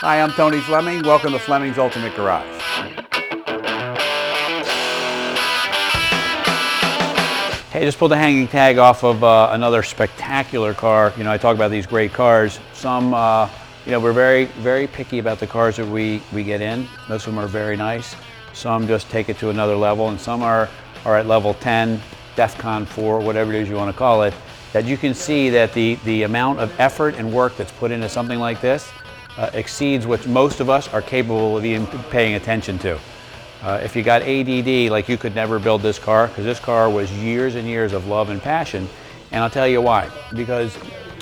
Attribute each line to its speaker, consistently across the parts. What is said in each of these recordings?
Speaker 1: Hi, I'm Tony Fleming. Welcome to Fleming's Ultimate Garage. Hey, just pulled the hanging tag off of another spectacular car. You know, I talk about these great cars. Some, you know, we're very picky about the cars that we get in. Most of them are very nice. Some just take it to another level, and some are at level 10, DEFCON 4, whatever it is you want to call it, that you can see that the amount of effort and work that's put into something like this exceeds what most of us are capable of even paying attention to. If you got ADD, like, you could never build this car, because this car was years and years of love and passion. And I'll tell you why. Because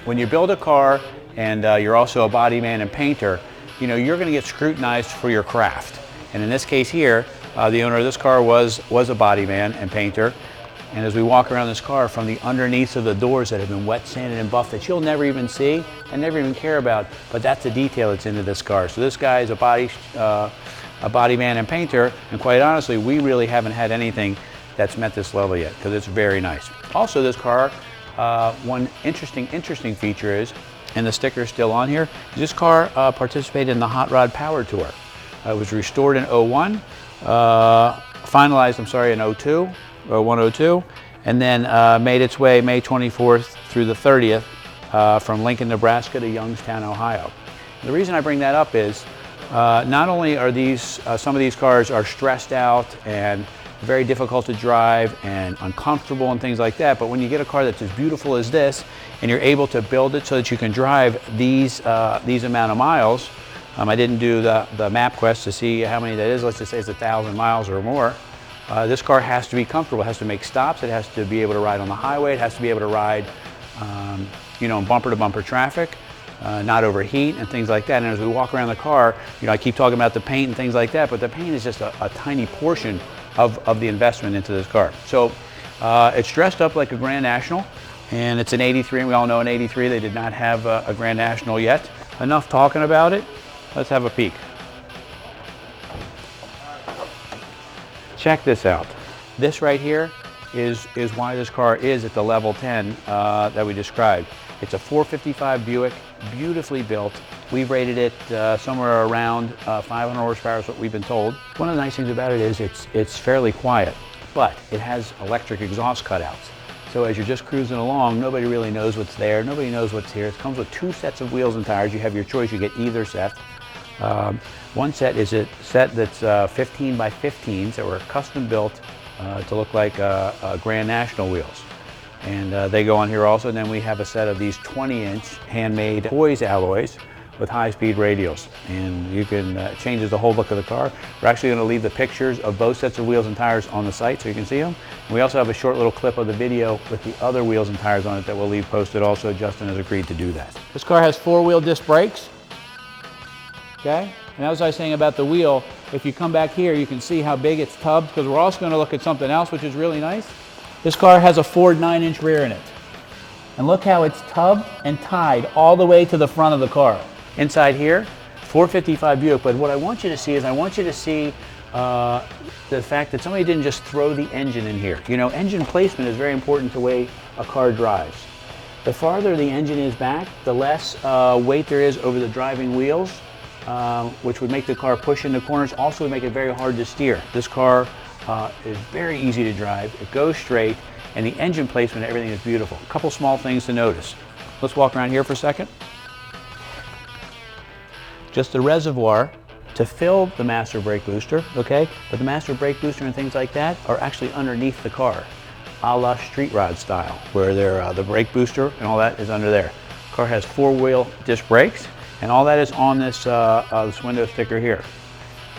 Speaker 1: when you build a car and you're also a body man and painter, you know, you're going to get scrutinized for your craft. And in this case here, the owner of this car was a body man and painter. And as we walk around this car, from the underneath of the doors that have been wet sanded and buffed that you'll never even see and never even care about, but that's the detail that's into this car. So this guy is a body man and painter, and quite honestly, we really haven't had anything that's met this level yet, because it's very nice. Also, this car, one interesting feature is, and the sticker is still on here, this car participated in the Hot Rod Power Tour. It was restored in 01, finalized, I'm sorry, in 02, 0102, and then made its way May 24th through the 30th from Lincoln, Nebraska to Youngstown, Ohio. The reason I bring that up is not only are these, some of these cars are stressed out and very difficult to drive and uncomfortable and things like that, but when you get a car that's as beautiful as this and you're able to build it so that you can drive these amount of miles, I didn't do the MapQuest to see how many that is. Let's just say it's 1,000 miles or more. This car has to be comfortable. It has to make stops. It has to be able to ride on the highway. It has to be able to ride, you know, in bumper-to-bumper traffic, not overheat and things like that. And as we walk around the car, you know, I keep talking about the paint and things like that, but the paint is just a tiny portion of the investment into this car. So it's dressed up like a Grand National, and it's an 83, and we all know in 83 they did not have a Grand National yet. Enough talking about it. Let's have a peek. Check this out. This right here is why this car is at the level 10 that we described. It's a 455 Buick, beautifully built. We've rated it somewhere around 500 horsepower is what we've been told. One of the nice things about it is it's fairly quiet, but it has electric exhaust cutouts. So as you're just cruising along, nobody really knows what's there. Nobody knows what's here. It comes with 2 sets of wheels and tires. You have your choice. You get either set. One set is a set that's 15 by 15s that were custom built to look like Grand National wheels. And they go on here also. And then we have a set of these 20-inch handmade posi alloys with high-speed radials. And you can, changes the whole look of the car. We're actually going to leave the pictures of both sets of wheels and tires on the site so you can see them. And we also have a short little clip of the video with the other wheels and tires on it that we'll leave posted also. Justin has agreed to do that. This car has 4-wheel disc brakes. Okay? And as I was saying about the wheel, if you come back here, you can see how big it's tubbed, because we're also going to look at something else which is really nice. This car has a Ford 9-inch rear in it. And look how it's tubbed and tied all the way to the front of the car. Inside here, 455 Buick, but what I want you to see is I want you to see the fact that somebody didn't just throw the engine in here. You know, engine placement is very important to the way a car drives. The farther the engine is back, the less weight there is over the driving wheels, which would make the car push into corners, also would make it very hard to steer. This car is very easy to drive, it goes straight, and the engine placement, everything is beautiful. A couple small things to notice. Let's walk around here for a second. Just the reservoir to fill the master brake booster, okay? But the master brake booster and things like that are actually underneath the car, a la street rod style, where the brake booster and all that is under there. The car has 4-wheel disc brakes, and all that is on this window sticker here.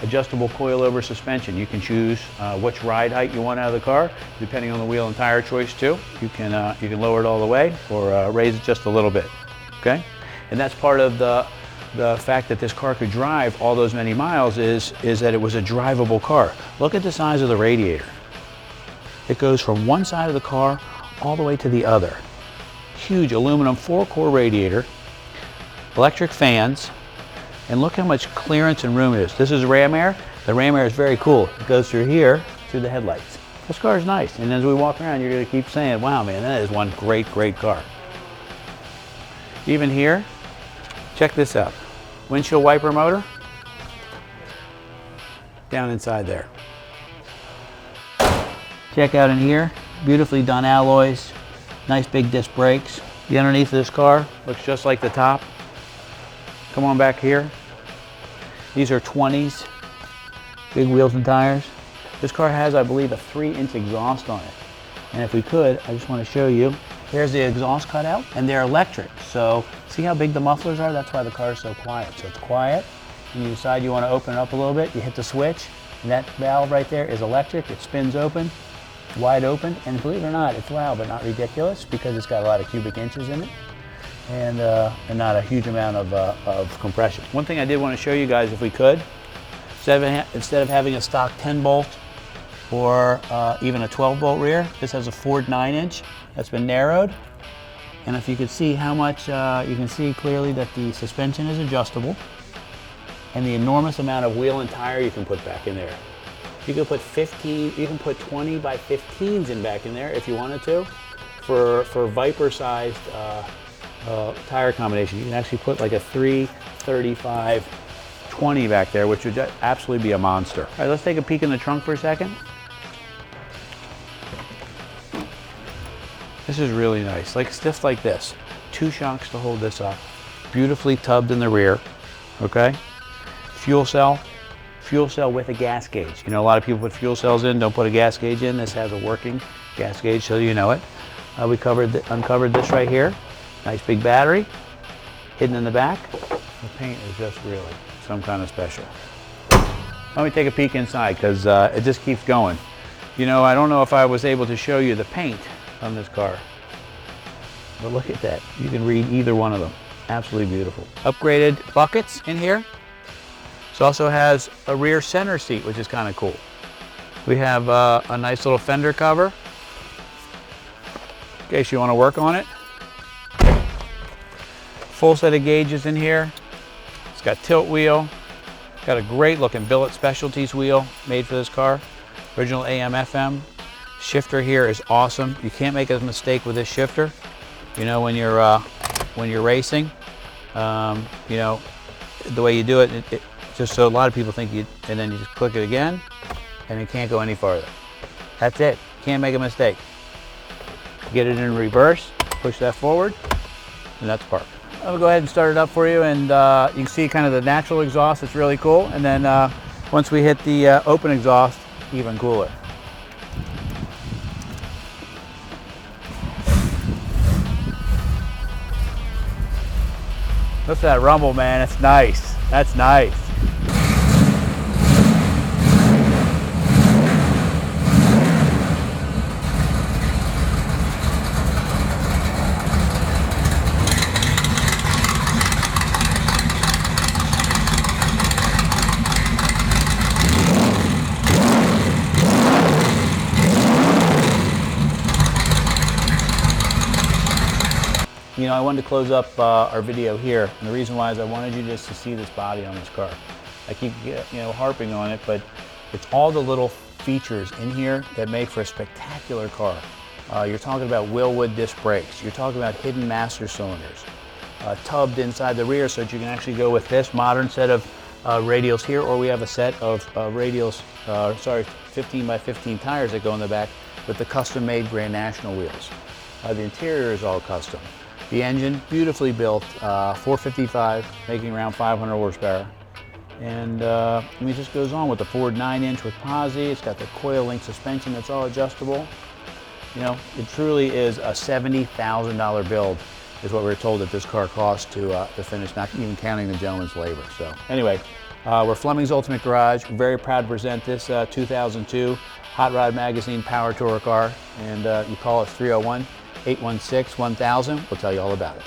Speaker 1: Adjustable coilover suspension. You can choose which ride height you want out of the car, depending on the wheel and tire choice too. You can lower it all the way or raise it just a little bit, okay? And that's part of the fact that this car could drive all those many miles is that it was a drivable car. Look at the size of the radiator. It goes from one side of the car all the way to the other. Huge aluminum 4-core radiator, electric fans, and look how much clearance and room it is. This is ram air. The ram air is very cool. It goes through here, through the headlights. This car is nice, and as we walk around, you're gonna keep saying, wow, man, that is one great, great car. Even here, check this out. Windshield wiper motor down inside there. Check out in here, beautifully done alloys, nice big disc brakes. The underneath of this car looks just like the top. Come on back here. These are 20s, big wheels and tires. This car has, I believe, a 3-inch exhaust on it. And if we could, I just want to show you. Here's the exhaust cutout, and they're electric. So see how big the mufflers are? That's why the car is so quiet. So it's quiet, and you decide you want to open it up a little bit, you hit the switch, and that valve right there is electric. It spins open, wide open, and believe it or not, it's loud but not ridiculous because it's got a lot of cubic inches in it, and not a huge amount of compression. One thing I did want to show you guys, if we could, instead of having a stock 10-bolt or even a 12-bolt rear, this has a Ford 9-inch that's been narrowed. And if you could see how much, you can see clearly that the suspension is adjustable and the enormous amount of wheel and tire you can put back in there. You can put 20 by 15s in back in there if you wanted to. For Viper-sized tire combination, you can actually put like a 335 20 back there, which would absolutely be a monster. All right, let's take a peek in the trunk for a second. This is really nice, like just like this. 2 shocks to hold this up. Beautifully tubbed in the rear, okay? Fuel cell with a gas gauge. You know, a lot of people put fuel cells in, don't put a gas gauge in. This has a working gas gauge, so you know it. We uncovered this right here. Nice big battery, hidden in the back. The paint is just really some kind of special. Let me take a peek inside because it just keeps going. You know, I don't know if I was able to show you the paint on this car, but look at that. You can read either one of them. Absolutely beautiful. Upgraded buckets in here. This also has a rear center seat, which is kind of cool. We have a nice little fender cover in case you want to work on it. Full set of gauges in here. It's got tilt wheel. Got a great looking Billet Specialties wheel made for this car. Original AM FM. Shifter here is awesome. You can't make a mistake with this shifter. You know, when you're racing, you know, the way you do it, just so a lot of people think and then you just click it again, and it can't go any farther. That's it. Can't make a mistake. Get it in reverse, push that forward, and that's parked. I'll go ahead and start it up for you, and you can see kind of the natural exhaust. It's really cool. And then once we hit the open exhaust, even cooler. Look at that rumble, man. It's nice. That's nice. You know, I wanted to close up our video here, and the reason why is I wanted you just to see this body on this car. I keep, harping on it, but it's all the little features in here that make for a spectacular car. You're talking about Wilwood disc brakes. You're talking about hidden master cylinders, tubbed inside the rear so that you can actually go with this modern set of radials here, or we have a set of 15 by 15 tires that go in the back with the custom-made Grand National wheels. The interior is all custom. The engine, beautifully built, 455, making around 500 horsepower. And it just goes on with the Ford 9-inch with posi. It's got the coil link suspension that's all adjustable. You know, it truly is a $70,000 build, is what we're told that this car costs to finish, not even counting the gentleman's labor. So anyway, we're Fleming's Ultimate Garage. We're very proud to present this 2002 Hot Rod Magazine Power Tour car. And you call us 301-816-1000. We'll tell you all about it.